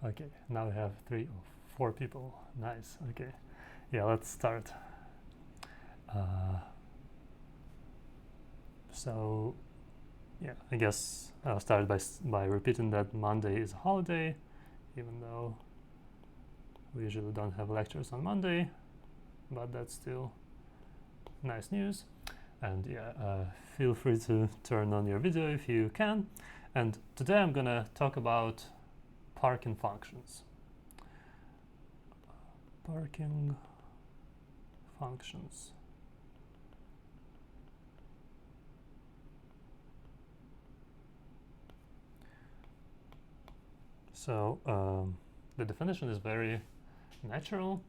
Okay, now we have 4 people. Nice. Okay, yeah, let's start. So, yeah, I guess I'll start by repeating that Monday is a holiday, even though we usually don't have lectures on Monday, but that's still nice news. And yeah, feel free to turn on your video if you can. And today I'm gonna talk about parking functions. Parking functions. So the definition is very natural.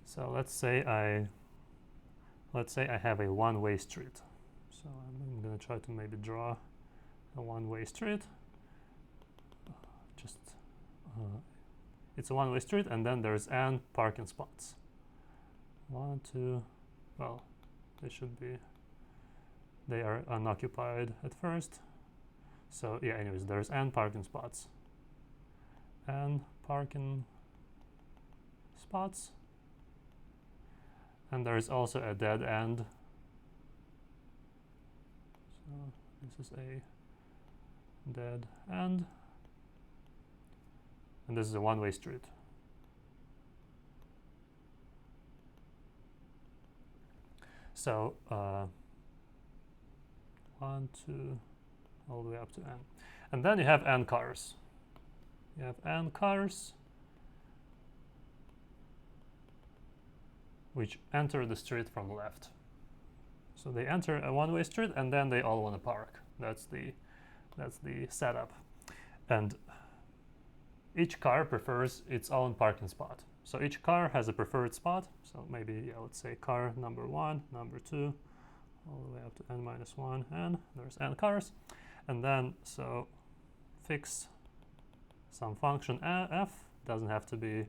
So let's say I have a one-way street. So I'm gonna try to maybe draw a one-way street. It's a one-way street, and then there's n parking spots. 1, 2. Well, they are unoccupied at first. So yeah, anyways, there's n parking spots. N parking spots. And there is also a dead end. So this is a dead end. And this is a one-way street. So 1, 2, all the way up to n. And then you have n cars. You have n cars which enter the street from the left. So they enter a one-way street and then they all want to park. That's the setup. And each car prefers its own parking spot. So each car has a preferred spot. So maybe, yeah, let's say car number 1, number 2, all the way up to n-1, and there's n cars. And then, so fix some function f, doesn't have to be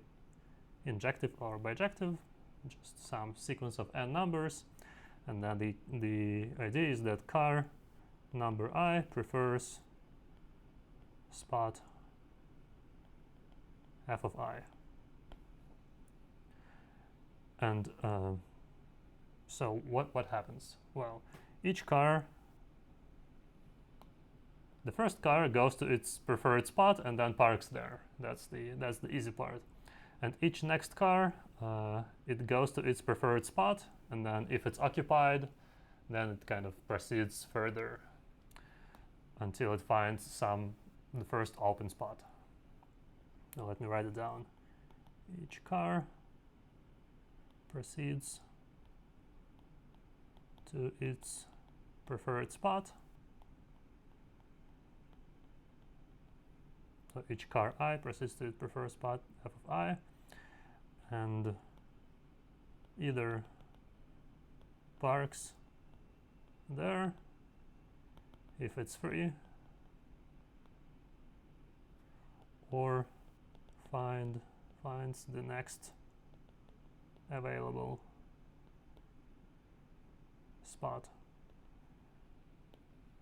injective or bijective, just some sequence of n numbers. And then the idea is that car number I prefers spot f of I. And so what happens? Well, each car, the first car goes to its preferred spot and then parks there. That's the easy part. And each next car, it goes to its preferred spot, and then if it's occupied, then it kind of proceeds further until it finds the first open spot. Now let me write it down. Each car proceeds to its preferred spot. So each car I proceeds to its preferred spot f of I, and either parks there if it's free, or finds the next available spot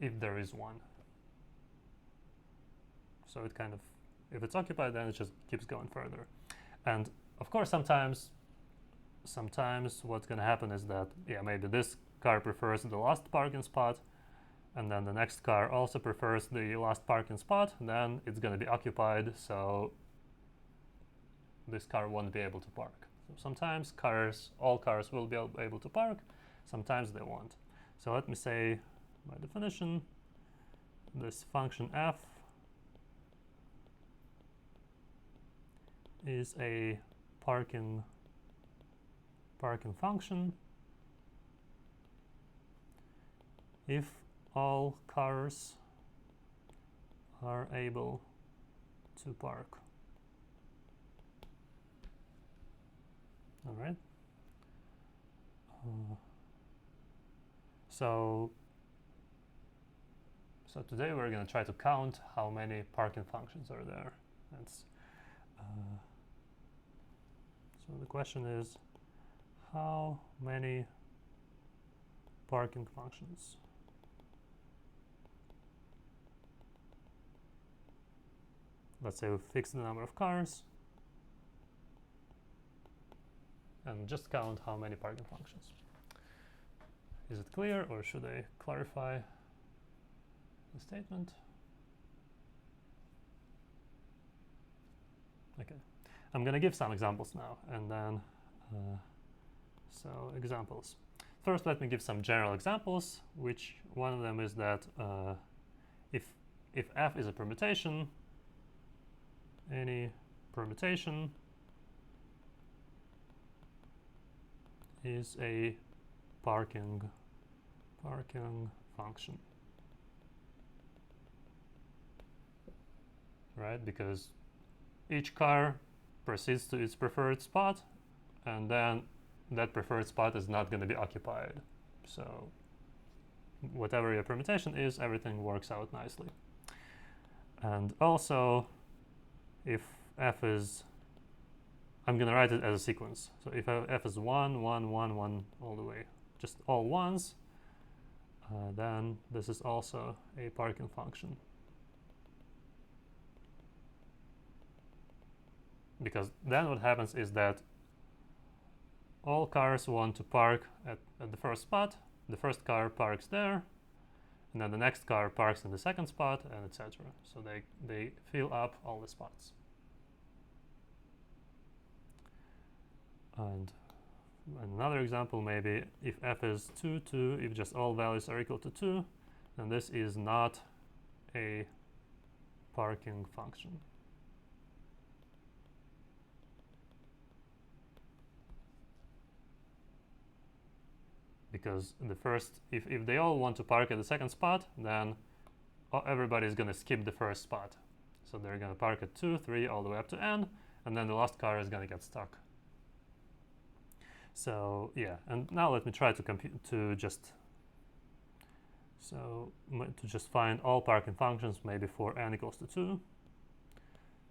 if there is one. So it kind of, if it's occupied, then it just keeps going further. And of course, sometimes what's going to happen is that, yeah, maybe this car prefers the last parking spot, and then the next car also prefers the last parking spot, then it's going to be occupied, so this car won't be able to park. So sometimes all cars will be able to park, sometimes they won't. So let me say, by definition, this function f is a parking function if all cars are able to park. All right. So today we're going to try to count how many parking functions are there. So the question is, how many parking functions let's say we fix the number of cars and just count how many parking functions. Is it clear, or should I clarify the statement? Okay, I'm going to give some examples now, and then so examples. First, let me give some general examples, which one of them is that if f is a permutation, any permutation is a parking function, right? Because each car proceeds to its preferred spot, and then that preferred spot is not going to be occupied. So whatever your permutation is, everything works out nicely. And also, if f is, I'm going to write it as a sequence. So if f is 1, 1, 1, 1 all the way, just all ones, then this is also a parking function. Because then what happens is that all cars want to park at the first spot, the first car parks there, and then the next car parks in the second spot, and etc. So they fill up all the spots. And another example, maybe if f is 2, 2, if just all values are equal to 2, then this is not a parking function. Because the first, if they all want to park at the second spot, then everybody's going to skip the first spot. So they're going to park at 2, 3, all the way up to n, and then the last car is going to get stuck. So yeah, and now let me try to just find all parking functions, maybe for n equals to 2.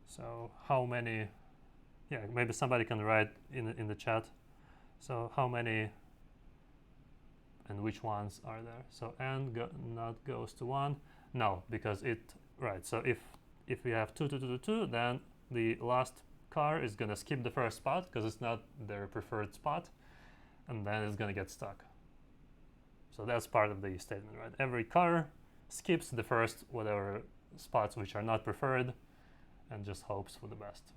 So how many? Yeah, maybe somebody can write in the chat. So how many and which ones are there? So n not goes to 1. No, because it, right, so if we have 2, 2, 2, 2, 2, then the last car is going to skip the first spot because it's not their preferred spot, and then it's going to get stuck. So that's part of the statement, right? Every car skips the first whatever spots which are not preferred and just hopes for the best.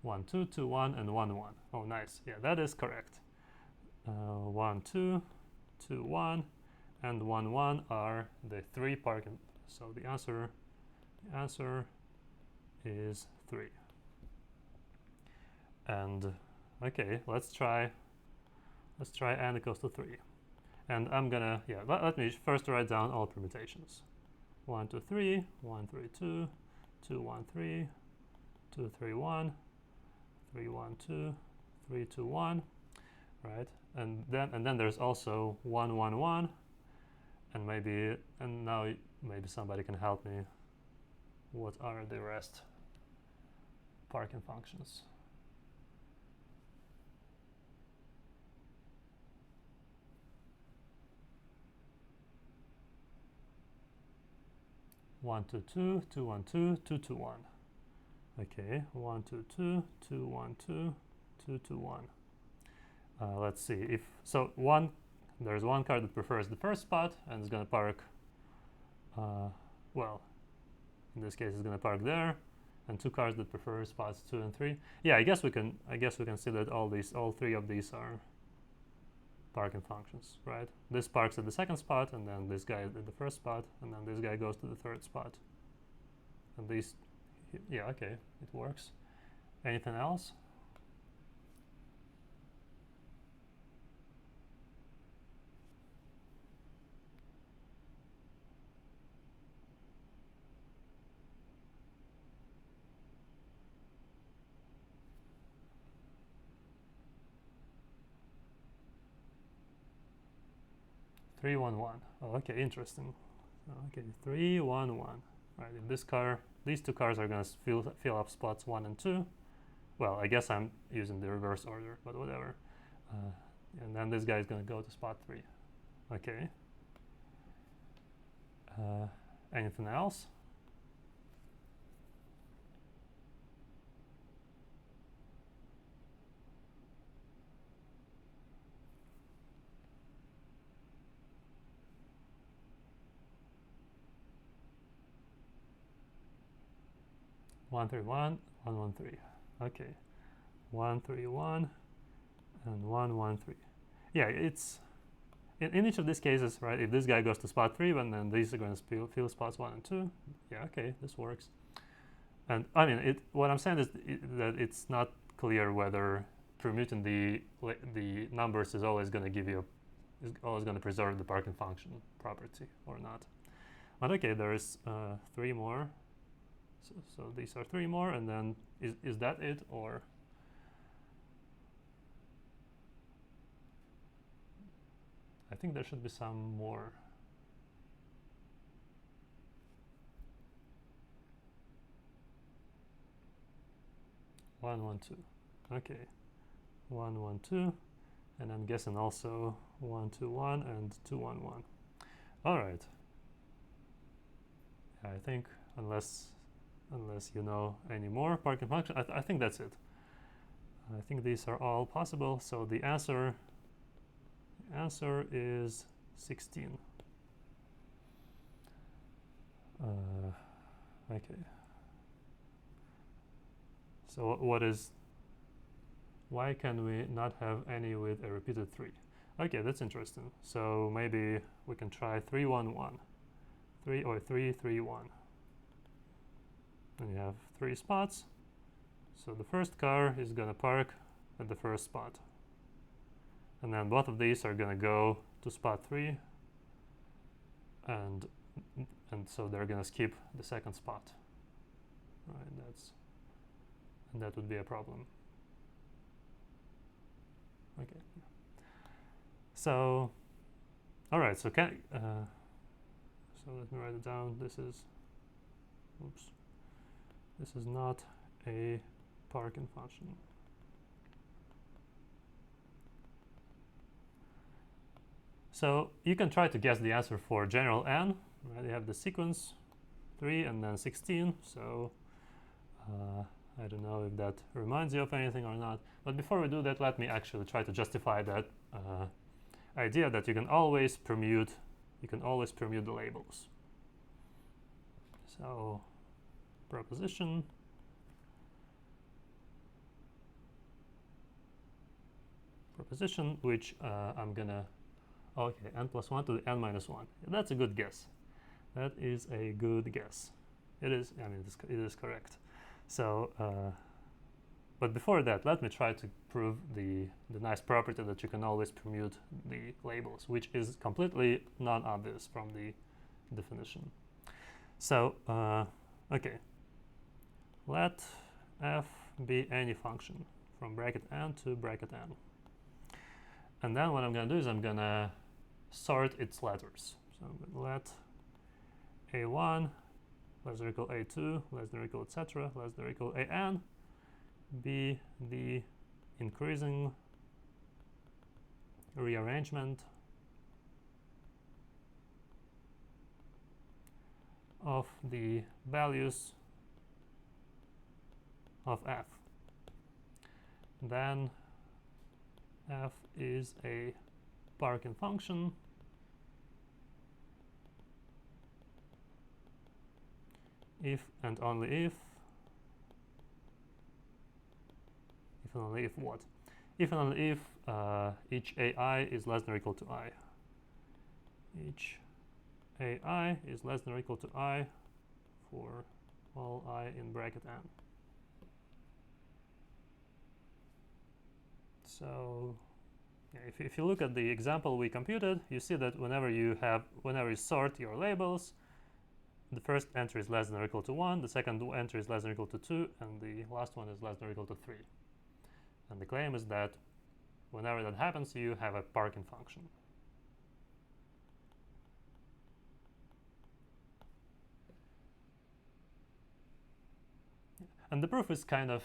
1, 2, 2, 1, and 1, 1. Oh, nice. Yeah, that is correct. 1, 2, 2, 1, and 1, 1 are the 3 parking. So the answer is 3. And okay, let's try n equals to 3. And I'm gonna, yeah, let me first write down all permutations. 1, 2, 3, 1, 3, 2, 2, 1, 3, 2, 3, 1, 3, 1, 2, 3, 2, 1, right? And then there's also 1, 1, 1, and now maybe somebody can help me. What are the rest parking functions? One, 2, 2, 2, 1, 2, 2, 2, 1. Okay, 1, 2, 2, 2, 1, 2, 2, 2, 1. Let's see if so. There's one car that prefers the first spot and is going to park. Well, in this case, it's going to park there, and 2 cars that prefer spots 2 and 3. Yeah, I guess we can see that all 3 of these are parking functions, right? This parks at the second spot, and then this guy at the first spot, and then this guy goes to the third spot. And these, yeah, okay, it works. Anything else? Three, 1, 1. Oh, okay, interesting. Okay, 3, 1, 1. Right, if these 2 cars are going to fill up spots 1 and 2. Well, I guess I'm using the reverse order, but whatever. And then this guy is going to go to spot 3. Okay. Anything else? 131, 113. Okay, 131 and 113. Yeah, it's in each of these cases, right? If this guy goes to spot 3, then these are going to fill spots 1 and 2. Yeah, okay, this works. And I mean, what I'm saying is that it's not clear whether permuting the numbers is always going to give you is always going to preserve the parking function property or not. But okay, there's 3 more. So these are 3 more, and then is that it, or? I think there should be some more. One, 1, 2. Okay, 1, 1, 2, and I'm guessing also 1, 2, 1 and 2, 1, 1. All right. Yeah, I think unless you know any more parking function, I think that's it. I think these are all possible. So the answer is 16. Okay. So why can we not have any with a repeated 3? Okay, that's interesting. So maybe we can try 3, 1, 1. 3 or 3, 3, 1. And you have 3 spots. So the first car is going to park at the first spot. And then both of these are going to go to spot 3. And so they're going to skip the second spot. Right, and that would be a problem. Okay. So, all right. So so let me write it down. This is not a parking function. So you can try to guess the answer for general n. Right? You have the sequence 3 and then 16. So I don't know if that reminds you of anything or not. But before we do that, let me actually try to justify that idea that you can always permute the labels. So proposition which I'm gonna n plus 1 to the n minus 1. That's a good guess. That is a good guess. It is. I mean, it is correct. So, but before that, let me try to prove the nice property that you can always permute the labels, which is completely non-obvious from the definition. So, okay, let f be any function from bracket n to bracket n. And then what I'm going to do is I'm going to sort its letters. So I'm going to let a1 less than or equal a2 less than or equal etc. less than or equal an be the increasing rearrangement of the values of f. Then f is a parking function if and only if and only if what? If and only if each ai is less than or equal to I. Each ai is less than or equal to I for all I in bracket n. So yeah, if you look at the example we computed, you see that whenever you sort your labels, the first entry is less than or equal to 1, the second entry is less than or equal to 2, and the last one is less than or equal to 3. And the claim is that whenever that happens, you have a parking function. And the proof is kind of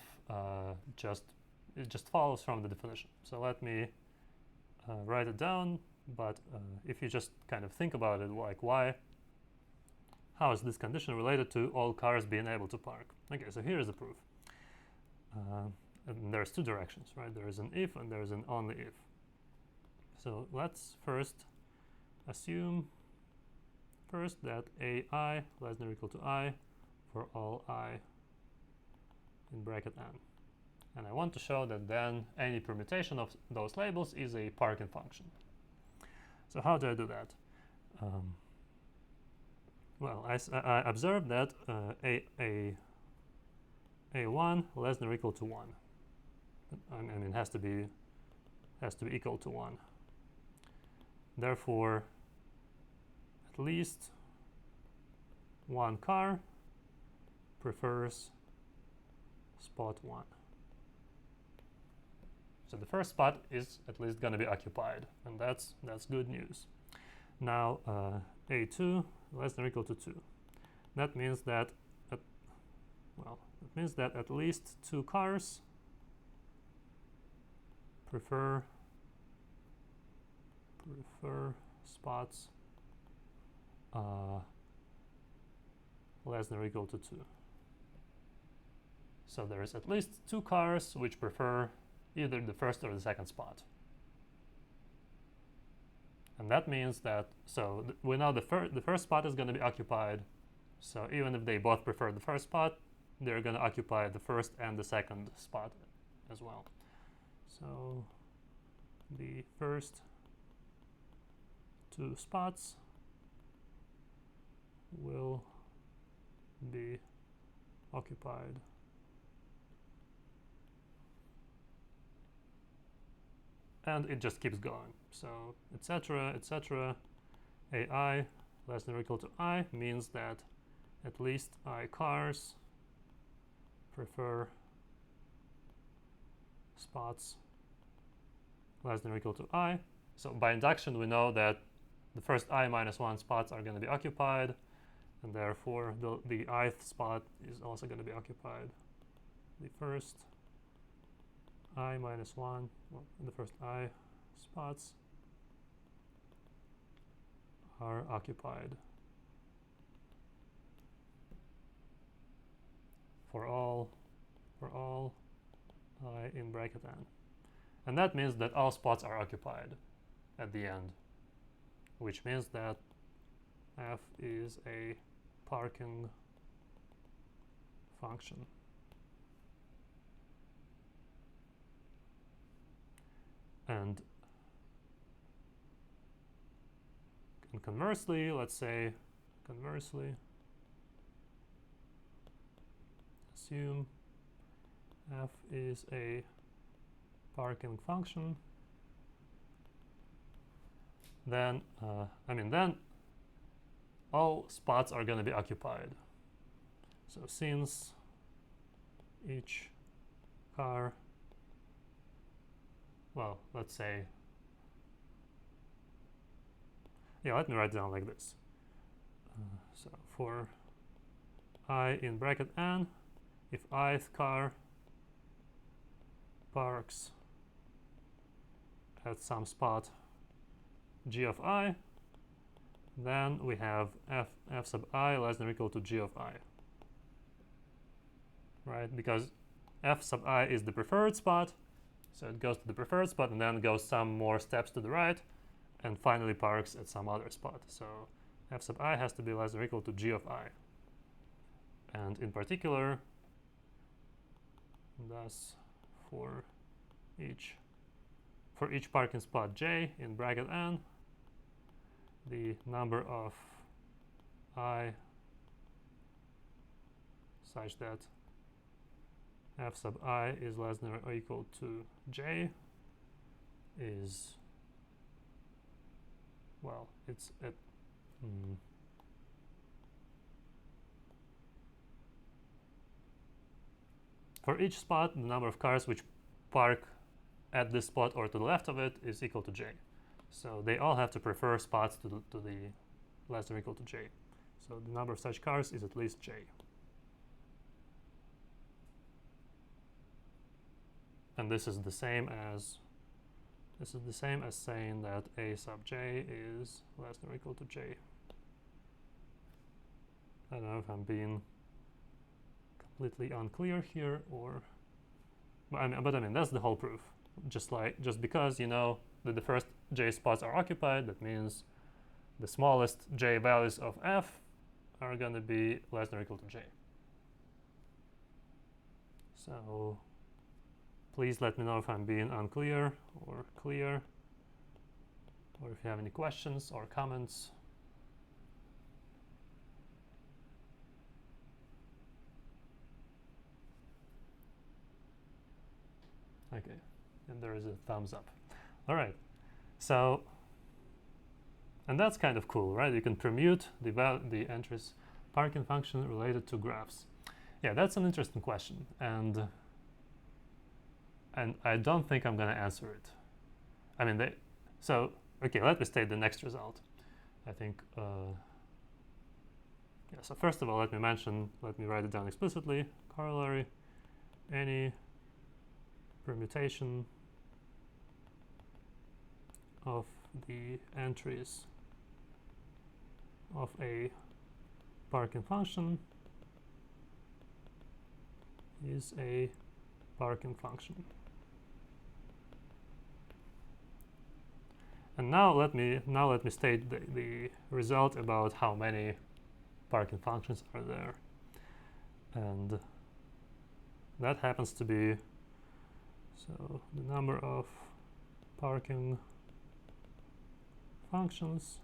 it just follows from the definition. So let me write it down, but if you just kind of think about it, like how is this condition related to all cars being able to park? Okay, so here is the proof. And there's 2 directions, right? There is an if and there is an only if. So let's first assume that ai less than or equal to I for all I in bracket n. And I want to show that then any permutation of those labels is a parking function. So how do I do that? Well, I observed that a1 less than or equal to 1. I mean, has to be equal to 1. Therefore, at least one car prefers spot 1. So the first spot is at least going to be occupied, and that's good news. Now a2 less than or equal to 2. That means that at least two cars prefer spots less than or equal to 2. So there is at least two cars which prefer either the first or the second spot. And that means that, we know the first spot is going to be occupied. So even if they both prefer the first spot, they're going to occupy the first and the second spot as well. So the first two spots will be occupied. And it just keeps going. So etc., etc. AI less than or equal to I means that at least I cars prefer spots less than or equal to I. So by induction, we know that the first I minus 1 spots are going to be occupied, and therefore the ith spot is also going to be occupied. The first I minus 1, well, the first I spots are occupied for all I in bracket n. And that means that all spots are occupied at the end, which means that f is a parking function. And conversely, let's say, assume f is a parking function, then then all spots are going to be occupied. So since each car, well, let's say, yeah, let me write it down like this. So for I in bracket n, if ith car parks at some spot g of I, then we have f sub I less than or equal to g of I. Right? Because f sub I is the preferred spot, so it goes to the preferred spot and then goes some more steps to the right and finally parks at some other spot. So f sub I has to be less than or equal to g of I. And in particular, thus for each parking spot j in bracket n, the number of I such that f sub I is less than or equal to j is, well, it's at for each spot, the number of cars which park at this spot or to the left of it is equal to j. So they all have to prefer spots to the less than or equal to j. So the number of such cars is at least j. And this is the same as saying that a sub j is less than or equal to j. I don't know if I'm being completely unclear here, or but I mean that's the whole proof. Just because you know that the first j spots are occupied, that means the smallest j values of f are going to be less than or equal to j. So please let me know if I'm being unclear or clear, or if you have any questions or comments. Okay, and there is a thumbs up. All right, so, and that's kind of cool, right? You can permute the entries parking function related to graphs. Yeah, that's an interesting question, and I don't think I'm going to answer it. I mean, so okay, let me state the next result. I think, yeah, so first of all, let me write it down explicitly. Corollary, any permutation of the entries of a parking function is a parking function. And now let me state the result about how many parking functions are there. And that happens to be, so the number of parking functions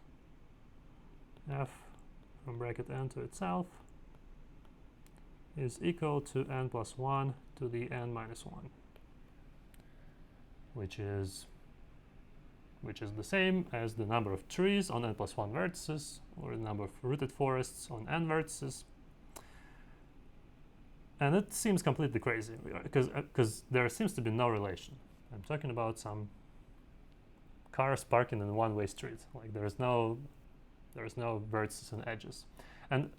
f from bracket n to itself is equal to n plus 1 to the n minus 1, which is the same as the number of trees on n plus 1 vertices, or the number of rooted forests on n vertices. And it seems completely crazy, because there seems to be no relation. I'm talking about some cars parking in a one-way street. Like there's no vertices and edges. And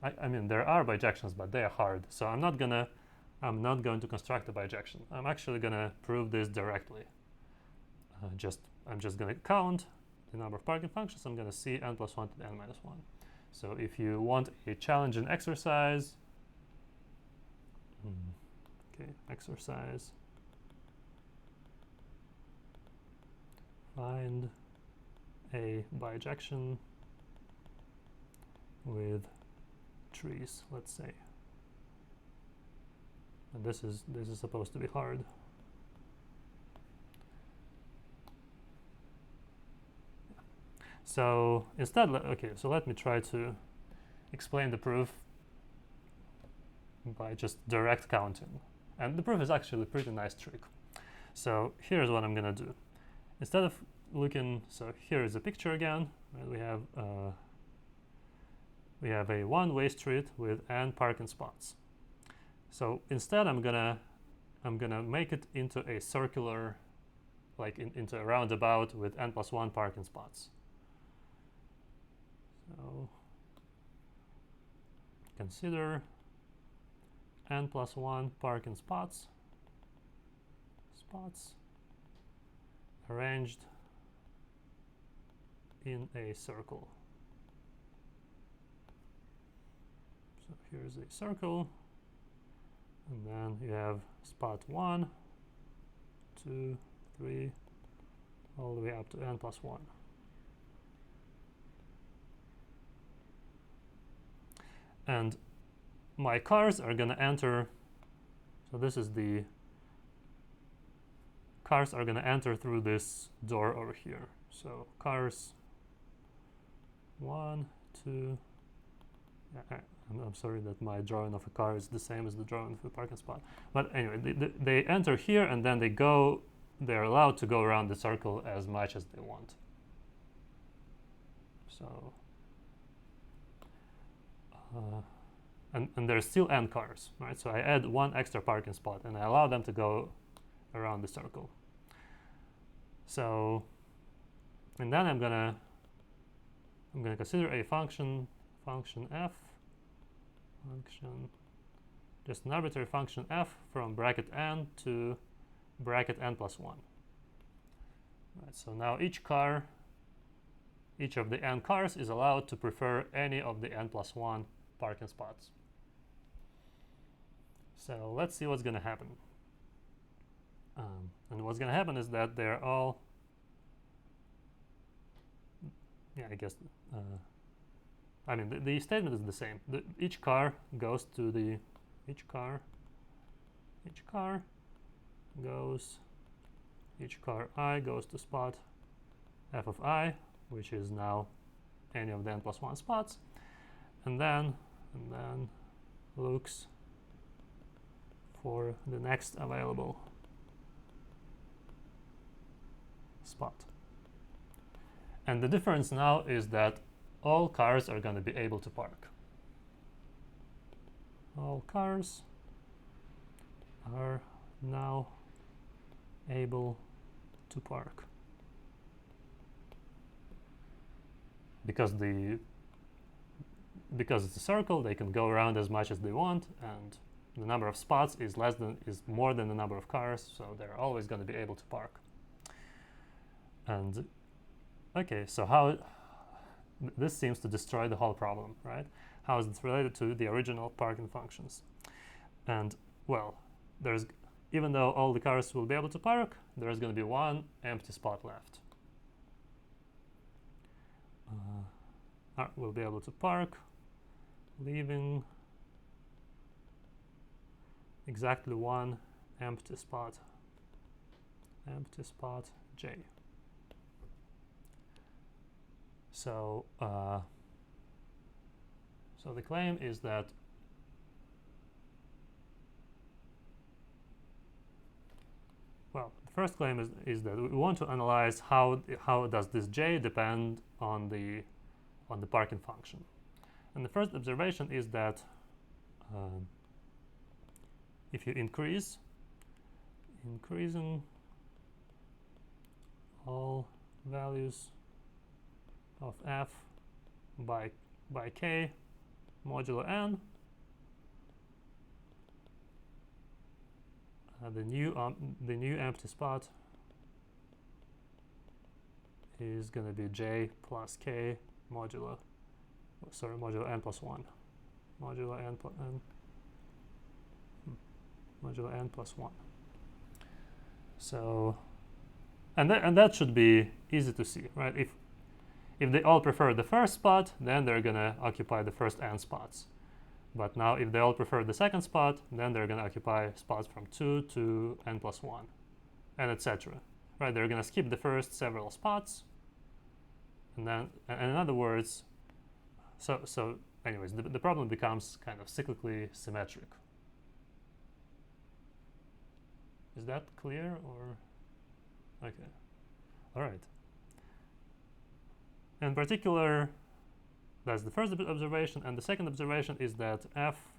I mean, there are bijections, but they are hard. So I'm not going to construct a bijection. I'm actually gonna prove this directly. I'm just gonna count the number of parking functions. I'm gonna see n plus 1 to the n minus 1. So if you want a challenging exercise, okay, exercise, find a bijection with trees, let's say. And this is supposed to be hard. So instead, okay, so let me try to explain the proof by just direct counting. And the proof is actually a pretty nice trick. So here's what I'm gonna do. Instead of looking, so here is a picture again. Right? We have a one-way street with n parking spots. So instead, I'm gonna make it into a circular, like into a roundabout with n plus 1 parking spots. So consider n plus 1 parking spots arranged in a circle. So here's a circle, and then you have spot 1, 2, 3, all the way up to n plus 1. And my cars are going to enter, so this is the cars are going to enter through this door over here. So cars 1, 2, I'm sorry that my drawing of a car is the same as the drawing of a parking spot. But anyway, they enter here, and then they're allowed to go around the circle as much as they want. So and there's still n cars, right? So I add one extra parking spot, and I allow them to go around the circle. So, and then I'm gonna consider a function f, just an arbitrary function f from bracket n to bracket n plus 1. Right, so now each of the n cars is allowed to prefer any of the n plus 1 parking spots. So let's see what's going to happen. And what's going to happen is that they're all, yeah, I guess, I mean, the statement is the same. Each car goes to the, each car each car goes, each car I goes to spot f of I, which is now any of the n+1 spots, and then looks for the next available spot. And the difference now is that all cars are going to be able to park. All cars are now able to park because it's a circle. They can go around as much as they want, and the number of spots is more than the number of cars, so they're always going to be able to park. And okay, so how this seems to destroy the whole problem, right? How is it related to the original parking functions? And well, even though all the cars will be able to park, there's going to be one empty spot left. Will be able to park, leaving exactly one empty spot J. So so the claim is that well, the first claim is that we want to analyze how does this J depend on the parking function. And the first observation is that if you increasing all values of f by k modulo n, the new empty spot is going to be j plus k modulo n plus 1, modulo n plus 1. So and that should be easy to see, right? If they all prefer the first spot, then they're going to occupy the first n spots. But now if they all prefer the second spot, then they're going to occupy spots from 2 to n plus 1, and etc. Right? They're going to skip the first several spots. And then, and in other words, so anyways, the problem becomes kind of cyclically symmetric. Is that clear or? Okay. All right. In particular, that's the first observation, and the second observation is that f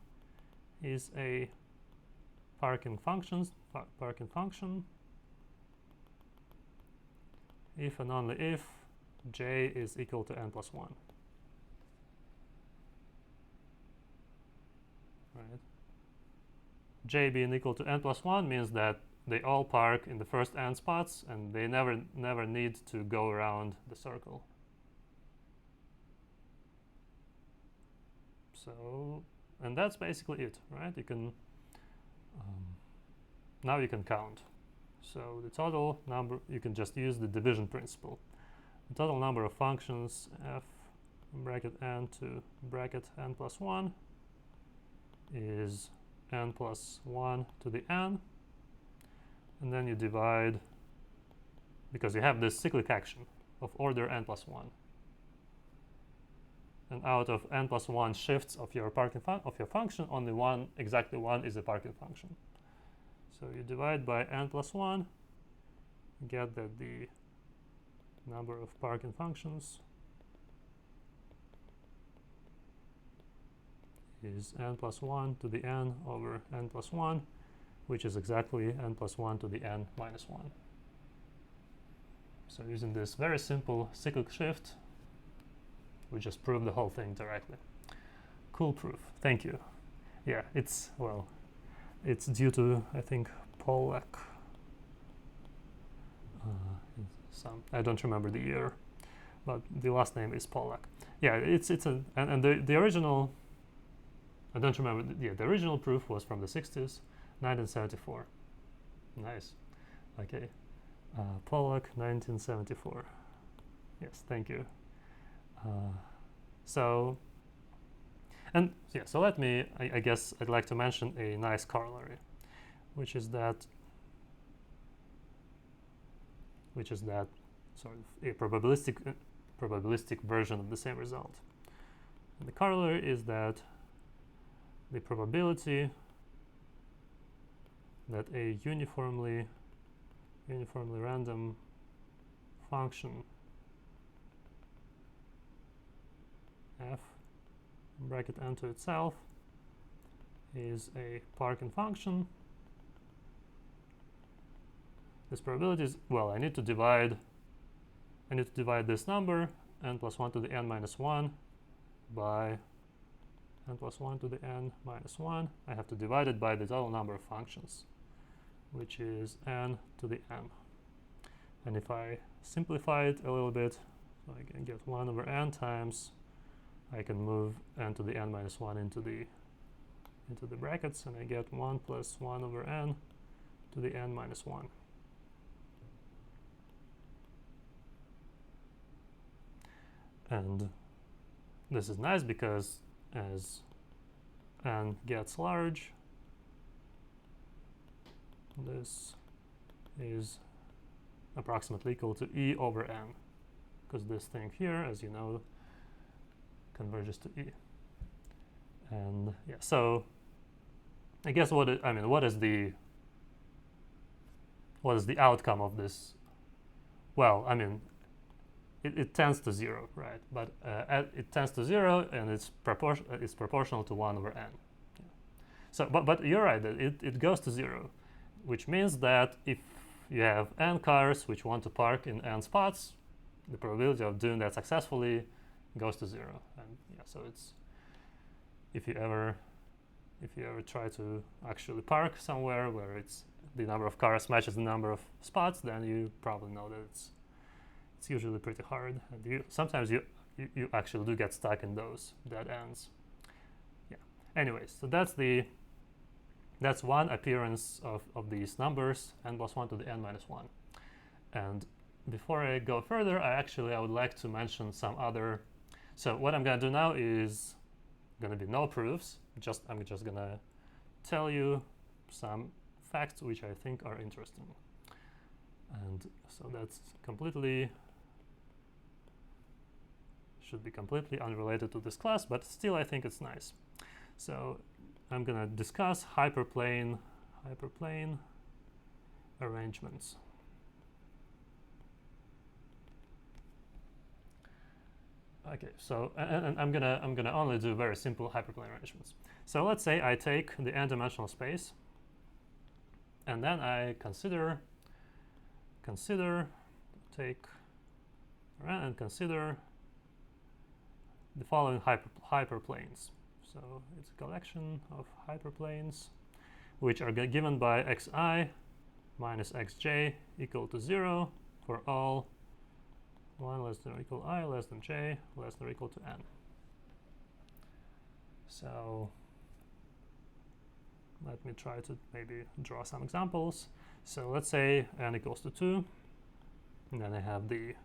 is a parking function if and only if j is equal to n plus 1. Right? J being equal to n plus 1 means that they all park in the first n spots, and they never need to go around the circle. So, and that's basically it, right? You can now you can count. So the total number, you can just use the division principle. The total number of functions f bracket n to bracket n plus 1 is n plus 1 to the n, and then you divide, because you have this cyclic action of order n plus 1. And out of n plus 1 shifts of your function, only exactly one is a parking function. So you divide by n plus 1, you get that the number of parking functions is n plus 1 to the n over n plus 1, which is exactly n plus 1 to the n minus 1. So using this very simple cyclic shift, we just prove the whole thing directly. Cool proof. Thank you. Yeah, it's due to, I think, Pollack. I don't remember the year, but the last name is Pollack. Yeah, and the original, I don't remember. The original proof was from the 60s, 1974. Nice. Okay, Pollack, 1974. Yes, thank you. So let me, I guess I'd like to mention a nice corollary. which is that sort of a probabilistic version of the same result. And the corollary is that the probability that a uniformly random function f bracket n to itself is a Parkin function. This probability is, well, I need to divide this number n plus 1 to the n minus 1 by n plus 1 to the n minus 1. I have to divide it by the total number of functions, which is n to the n. And if I simplify it a little bit, so I can get 1 over n times, I can move n to the n minus 1 into the brackets, and I get 1 plus 1 over n to the n minus 1. And this is nice because as n gets large, this is approximately equal to e over n, because this thing here, as you know, converges to e. And yeah, so I guess what is the outcome of this? Well, I mean, it tends to 0, right? But it tends to 0, and it's proportional to 1 over n. Yeah. So, but you're right, that it goes to 0, which means that if you have n cars which want to park in n spots, the probability of doing that successfully goes to 0. And yeah, so it's if you ever try to actually park somewhere where it's the number of cars matches the number of spots, then you probably know that it's usually pretty hard, and sometimes you actually do get stuck in those dead ends. Yeah. Anyways, so that's one appearance of these numbers, n plus 1 to the n minus 1. And before I go further, I would like to mention some other. So what I'm going to do now is going to be no proofs. I'm just going to tell you some facts which I think are interesting. And so that's should be completely unrelated to this class, but still I think it's nice. So I'm going to discuss hyperplane arrangements. Okay, so and I'm gonna only do very simple hyperplane arrangements. So let's say I take the n-dimensional space, and then I consider the following hyperplanes. So it's a collection of hyperplanes which are given by xi minus xj equal to 0 for all 1 less than or equal I less than j less than or equal to n. So let me try to maybe draw some examples. So let's say n equals to 2, and then I have the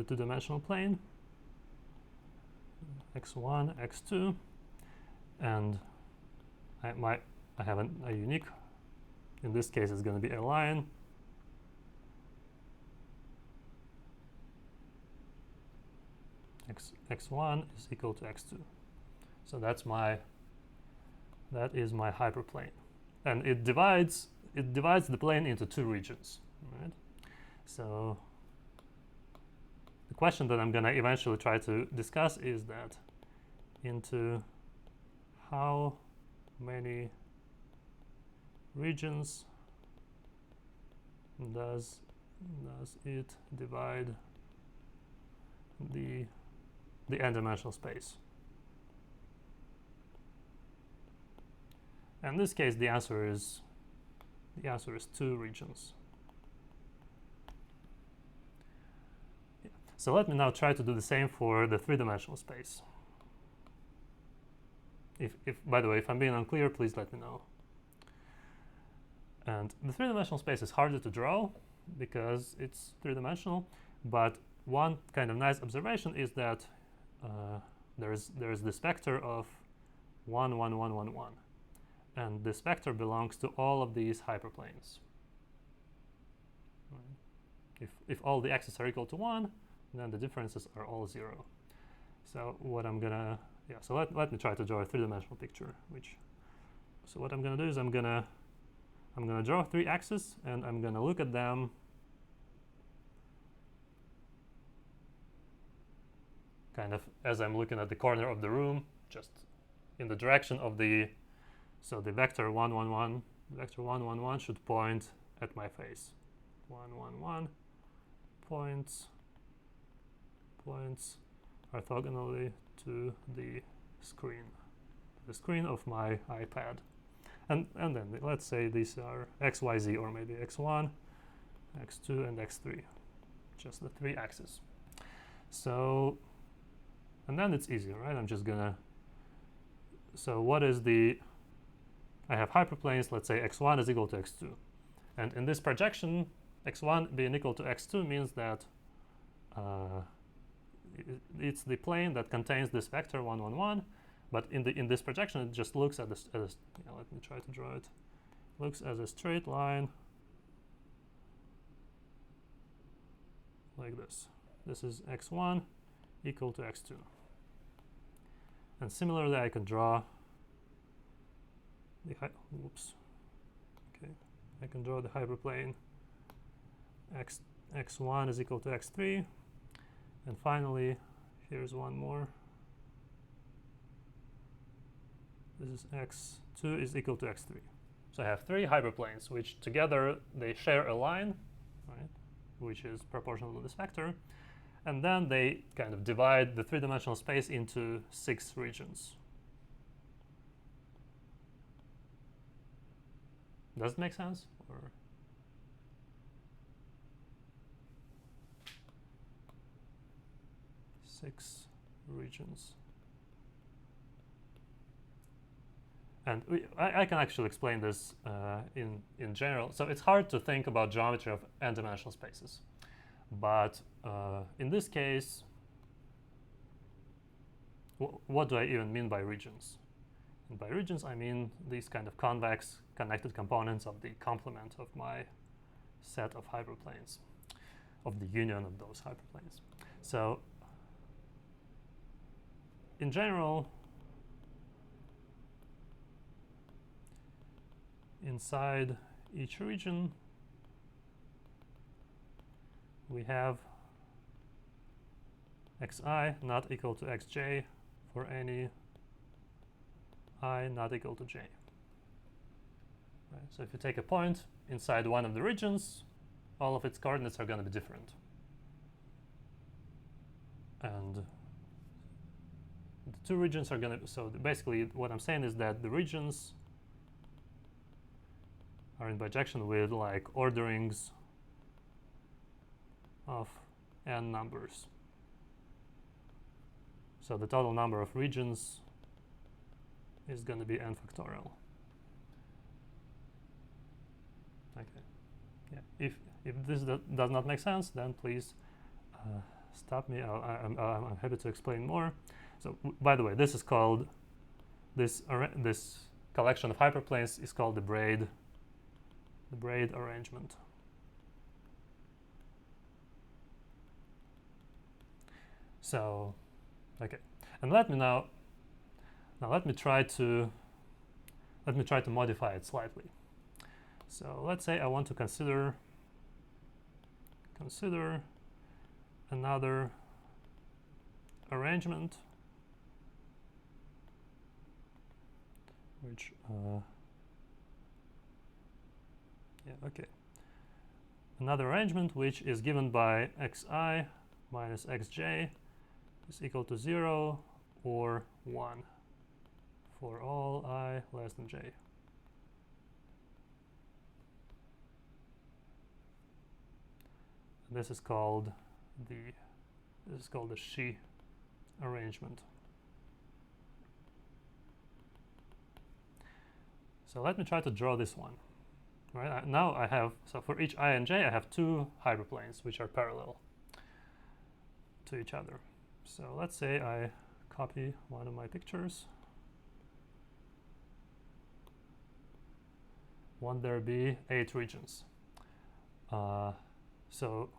two-dimensional plane x1, x2, and I have a unique. In this case, it's going to be a line x1 is equal to x2. So that is my hyperplane, and it divides the plane into two regions, right? So the question that I'm going to eventually try to discuss is that into how many regions does it divide the n-dimensional space? And in this case, the answer is 2 regions. Yeah. So let me now try to do the same for the 3-dimensional space. If by the way, if I'm being unclear, please let me know. And the 3-dimensional space is harder to draw because it's 3-dimensional, but one kind of nice observation is that there is this vector of 1, 1, 1, 1, 1. and this vector belongs to all of these hyperplanes. Right? If all the x's are equal to 1, then the differences are all 0. So what I'm gonna, so let me try to draw a three-dimensional picture. So what I'm gonna do is I'm gonna draw 3 axes, and I'm gonna look at them kind of as I'm looking at the corner of the room, just in the direction of so the vector 1, 1, 1, vector 1, 1, 1 should point at my face. 1, 1, 1 points orthogonally to the screen of my iPad. And then let's say these are x, y, z, or maybe x1, x2, and x3, just the 3 axes. So, and then it's easy, right? I'm just gonna, so what is I have hyperplanes, let's say x1 is equal to x2. And in this projection, x1 being equal to x2 means that it's the plane that contains this vector 1, 1, 1. But in this projection, it just looks at this. Let me try to draw it. Looks as a straight line, like this. This is x1 equal to x2. And similarly, I can draw the I can draw the hyperplane x1 is equal to x3, and finally, here's one more. This is x2 is equal to x3. So I have 3 hyperplanes, which together they share a line, right, which is proportional to this vector, and then they kind of divide the 3-dimensional space into 6 regions. Does it make sense? Or 6 regions. And I can actually explain this in general. So it's hard to think about geometry of n-dimensional spaces. But in this case, what do I even mean by regions? And by regions, I mean these kind of convex connected components of the complement of my set of hyperplanes, of the union of those hyperplanes. So in general, inside each region, we have xi not equal to xj for any I not equal to j. Right? So if you take a point inside one of the regions, all of its coordinates are going to be different. And the 2 regions are going to, so basically what I'm saying is that the regions are in bijection with like orderings of n numbers. So the total number of regions is going to be n factorial. Okay. Yeah. If this does not make sense, then please stop me. I'm happy to explain more. So by the way, this is called this collection of hyperplanes is called the braid arrangement. So, okay, and let me try to modify it slightly. So let's say I want to consider another arrangement which another arrangement which is given by xi minus xj is equal to 0 or 1 for all I less than j. This is called the Xi arrangement. So let me try to draw this one. Right now I have, so for each I and j I have 2 hyperplanes which are parallel to each other. So let's say I copy one of my pictures. won't there be 8 regions? So,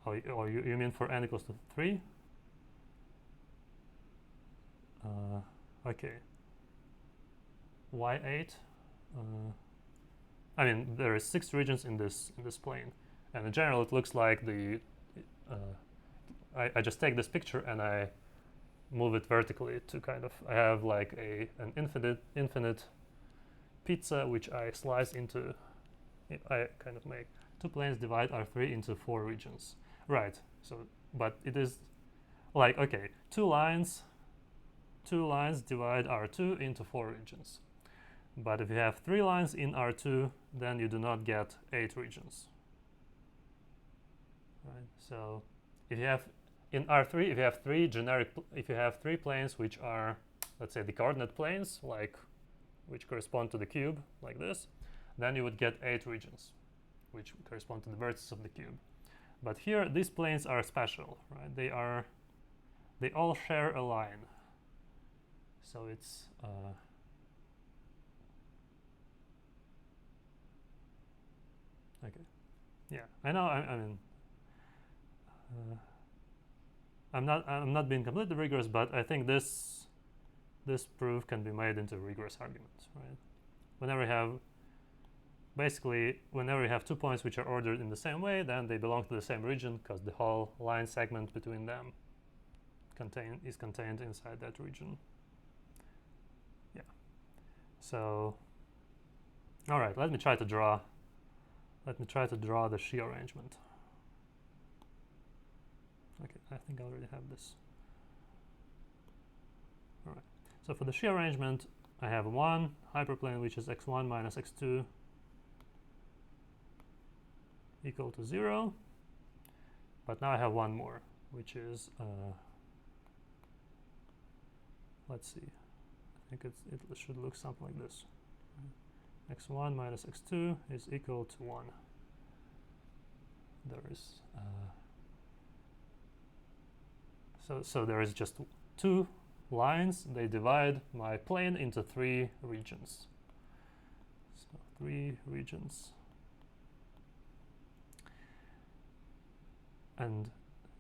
you mean for n equals to 3? Okay. Why 8? I mean, there is 6 regions in this plane, and in general, it looks like the. I just take this picture and I move it vertically to kind of. I have like an infinite pizza which I slice into. I kind of make 2 planes divide R3 into 4 regions. Right. So, but it is like okay, 2 lines divide R2 into 4 regions. But if you have 3 lines in R2, then you do not get 8 regions. Right. So if you have in R3, if you have 3 if you have 3 planes which are, let's say, the coordinate planes, like which correspond to the cube, like this, then you would get 8 regions, which correspond to the vertices of the cube. But here, these planes are special, right? They all share a line. So it's okay. Yeah, I know. I mean, I'm not being completely rigorous, but I think this proof can be made into rigorous arguments, right? Whenever you have 2 points which are ordered in the same way, then they belong to the same region because the whole line segment between them is contained inside that region. Yeah. So, all right. Let me try to draw the Xi arrangement. Okay, I think I already have this. All right. So for the Xi arrangement, I have one hyperplane which is x1 minus x2 equal to 0. But now I have one more, which is let's see. I think it should look something like this. X1 minus x2 is equal to 1. There is so there is just 2 lines. They divide my plane into 3 regions. So 3 regions. And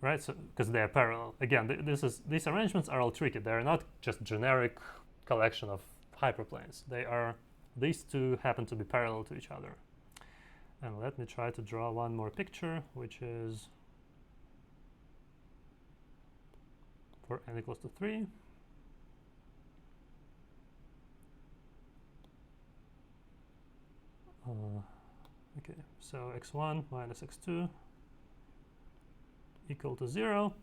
right, so because they are parallel. Again, these arrangements are all tricky. They are not just generic collection of hyperplanes. These 2 happen to be parallel to each other. And let me try to draw one more picture, which is for n equals to 3. Okay, so x1 minus x2 equal to 0,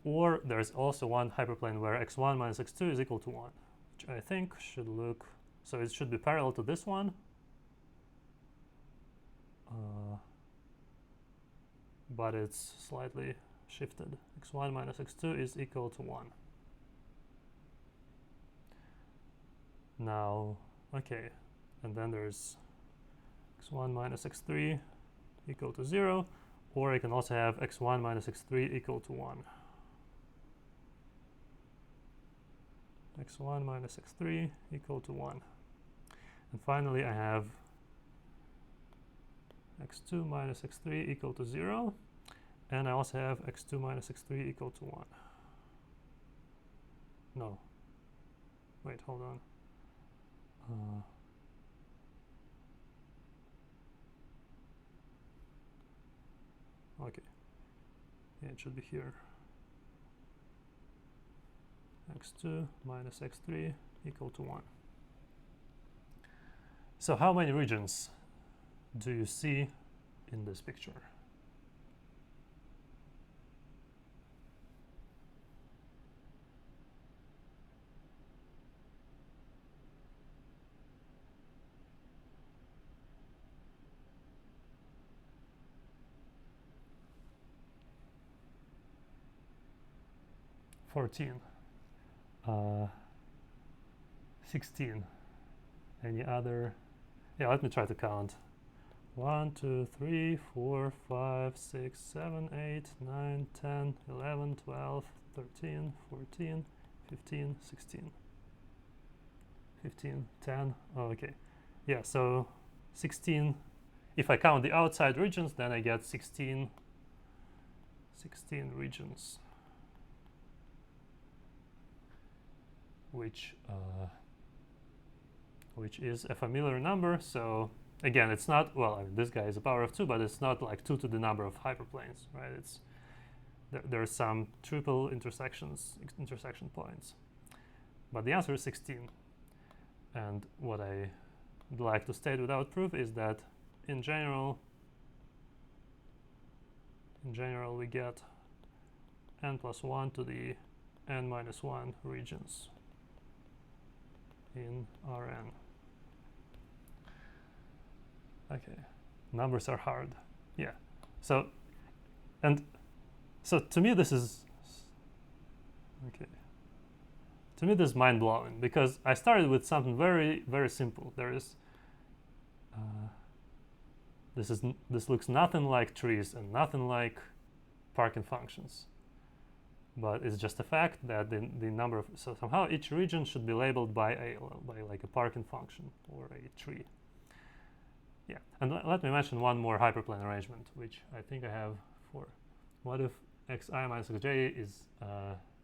or there's also one hyperplane where x1 minus x2 is equal to 1, which I think should look, so it should be parallel to this one, but it's slightly shifted. X1 minus x2 is equal to 1. Now, okay, and then there's x1 minus x3 equal to 0, or I can also have x1 minus x3 equal to 1. x1 minus x3 equal to 1. And finally, I have x2 minus x3 equal to 0. And I also have x2 minus x3 equal to 1. No. Wait, hold on. Okay. Yeah, it should be here. x2 minus x3 equal to 1. So how many regions do you see in this picture? $14. 16. Any other? Yeah, let me try to count. 1, 2, 3, 4, 5, 6, 7, 8, 9, 10, 11, 12, 13, 14, 15, 16. 15, 10. Oh, okay. yeah, so 16, if I count the outside regions, then I get 16 regions, which is a familiar number. So again, it's not, well, I mean, this guy is a power of 2, but it's not like 2 to the number of hyperplanes, right? It's there are some triple intersection points, but the answer is 16. And what I would like to state without proof is that in general we get n plus 1 to the n minus 1 regions in Rn. Okay, numbers are hard. Yeah. So to me this is okay. To me this is mind-blowing, because I started with something very, very simple. There is this looks nothing like trees and nothing like parking functions, but it's just a fact that the number of, so somehow each region should be labeled by like a parking function or a tree. Yeah, and let me mention one more hyperplane arrangement, which I think I have for what if xi minus xj is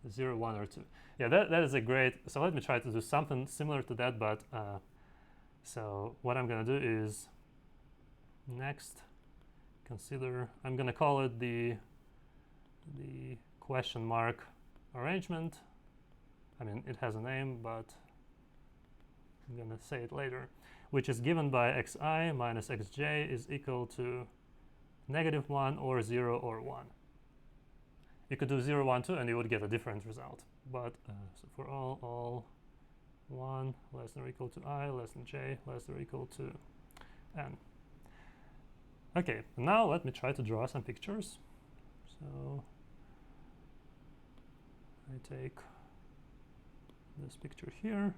0, 1, or 2. Yeah, that is a great, so let me try to do something similar to that, but so what I'm going to do is next consider, I'm going to call it the question mark arrangement. I mean, it has a name, but I'm going to say it later, which is given by xi minus xj is equal to -1 or 0 or 1. You could do 0, 1, 2, and you would get a different result. But so for all 1 less than or equal to I less than j less than or equal to n. Okay, now let me try to draw some pictures. So I take this picture here.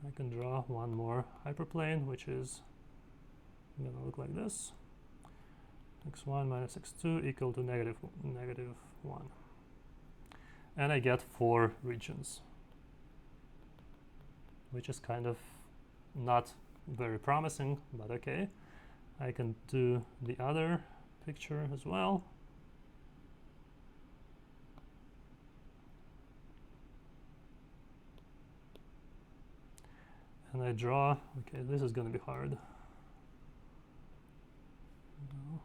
I can draw one more hyperplane, which is going to look like this. x1 minus x2 equal to -1. And I get 4 regions, which is kind of not very promising, but okay. I can do the other picture as well. And I draw, okay, this is going to be hard. No.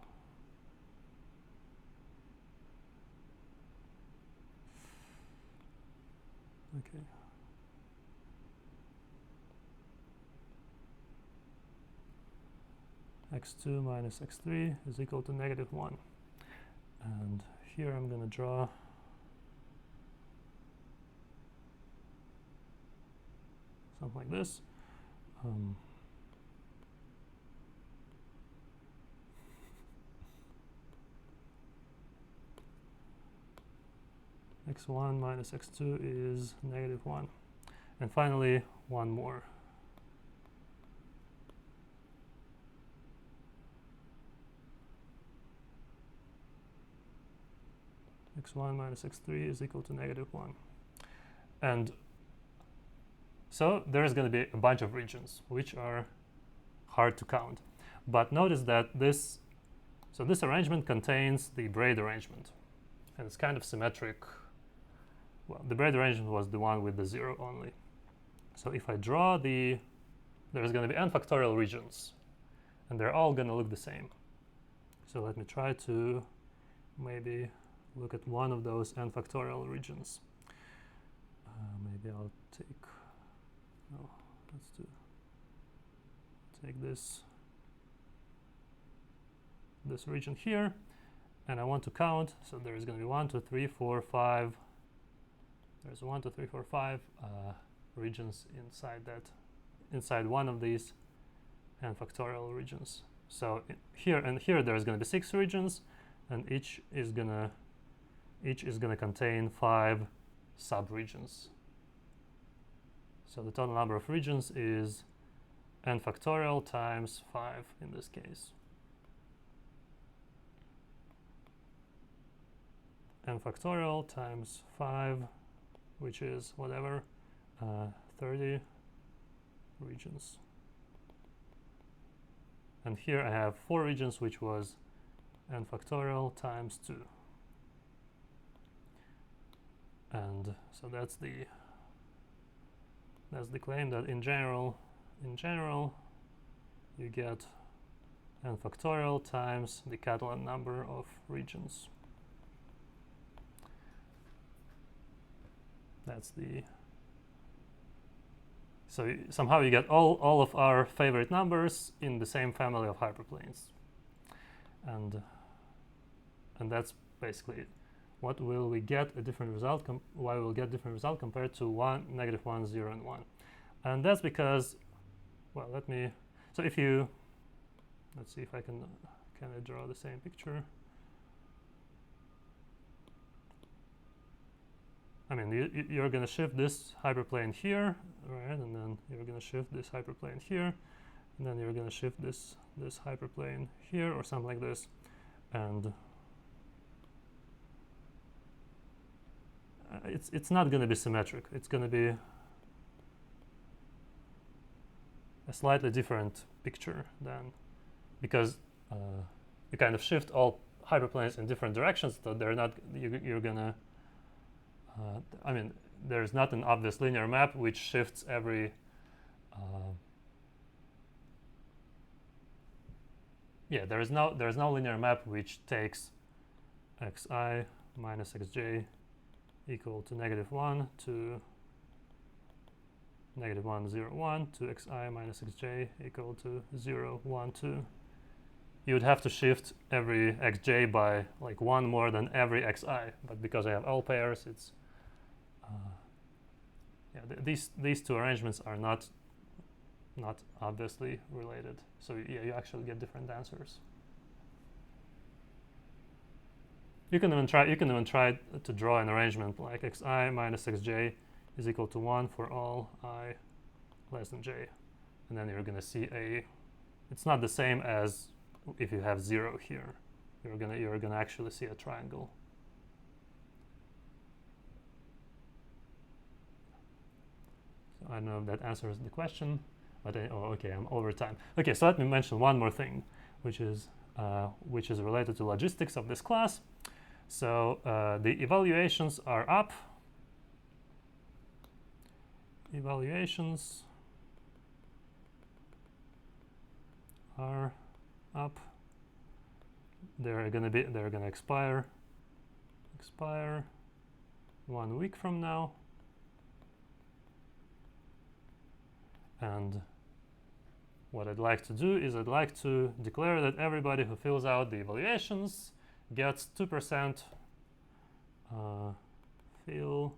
Okay. x2 minus x3 is equal to -1. And here I'm going to draw something like this. x1 minus x2 is -1. And finally, one more. x1 minus x3 is equal to -1. And so there's going to be a bunch of regions which are hard to count. But notice that this arrangement contains the braid arrangement, and it's kind of symmetric. Well, the braid arrangement was the one with the 0 only. So if I draw there's going to be n factorial regions, and they're all going to look the same. So let me try to maybe look at one of those n factorial regions. Maybe I'll take, no, let's take this region here, and I want to count. So there's going to be 1, 2, 3, 4, 5. There's 1, 2, 3, 4, 5 regions inside one of these n factorial regions. So here there's going to be 6 regions, and each is gonna contain 5 subregions. So the total number of regions is n factorial times 5 in this case. N factorial times 5, which is whatever, 30 regions. And here I have 4 regions, which was n factorial times 2. And so that's the claim that in general you get n factorial times the Catalan number of regions. That's the so somehow you get all of our favorite numbers in the same family of hyperplanes, and that's basically it. What will we get a different result? Why will we get different result compared to 1, -1, 0, and 1? And that's because, well, so if you, let's see if I can I draw the same picture? I mean, you're going to shift this hyperplane here, right? And then you're going to shift this hyperplane here, and then you're going to shift this hyperplane here, or something like this, and it's not going to be symmetric. It's going to be a slightly different picture than, because you kind of shift all hyperplanes in different directions, so they're not, you're gonna I mean, there's not an obvious linear map which shifts every there's no linear map which takes xi minus xj equal to -1 to -1, 0, 1 to xi minus xj equal to 0, 1, 2. You would have to shift every xj by like 1 more than every xi, but because I have all pairs, it's these two arrangements are not obviously related. So yeah, you actually get different answers. You can even try to draw an arrangement like xi minus xj is equal to 1 for all I less than j, and then you're gonna see it's not the same as if you have 0 here. You're gonna actually see a triangle. So I don't know if that answers the question, but okay, I'm over time. Okay, so let me mention one more thing, which is related to logistics of this class. So the evaluations are up. Evaluations are up. They're gonna expire 1 week from now. And what I'd like to do is I'd like to declare that everybody who fills out the evaluations gets 2% fill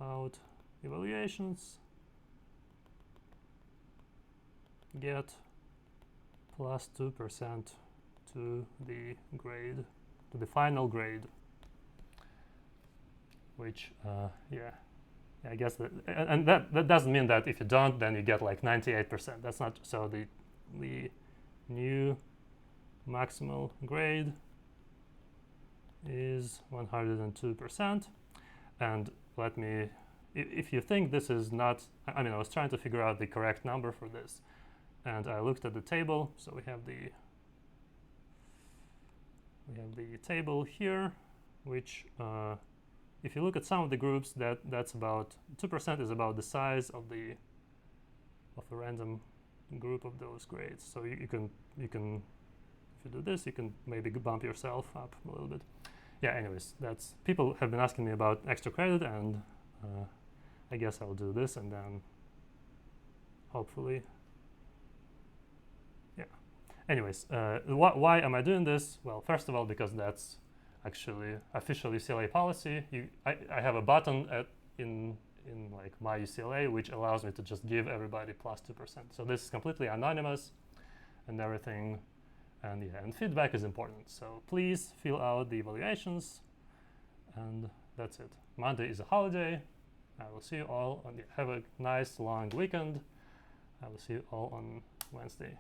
out evaluations get plus 2% to the grade, to the final grade, which I guess that doesn't mean that if you don't, then you get like 98%. That's not so. The new maximal grade is 102%. And let me, if you think this is not, I mean, I was trying to figure out the correct number for this, and I looked at the table. So we have the table here, which if you look at some of the groups, that's about 2% is about the size of a random group of those grades. So you can if you do this, you can maybe bump yourself up a little bit. Yeah. Anyways, that's, people have been asking me about extra credit, and I guess I'll do this, and then hopefully, yeah. Anyways, why am I doing this? Well, first of all, because that's actually official UCLA policy. I have a button in like my UCLA which allows me to just give everybody plus 2%. So this is completely anonymous and everything, and yeah, and feedback is important. So please fill out the evaluations, and that's it. Monday is a holiday. I will see you all have a nice long weekend. I will see you all on Wednesday.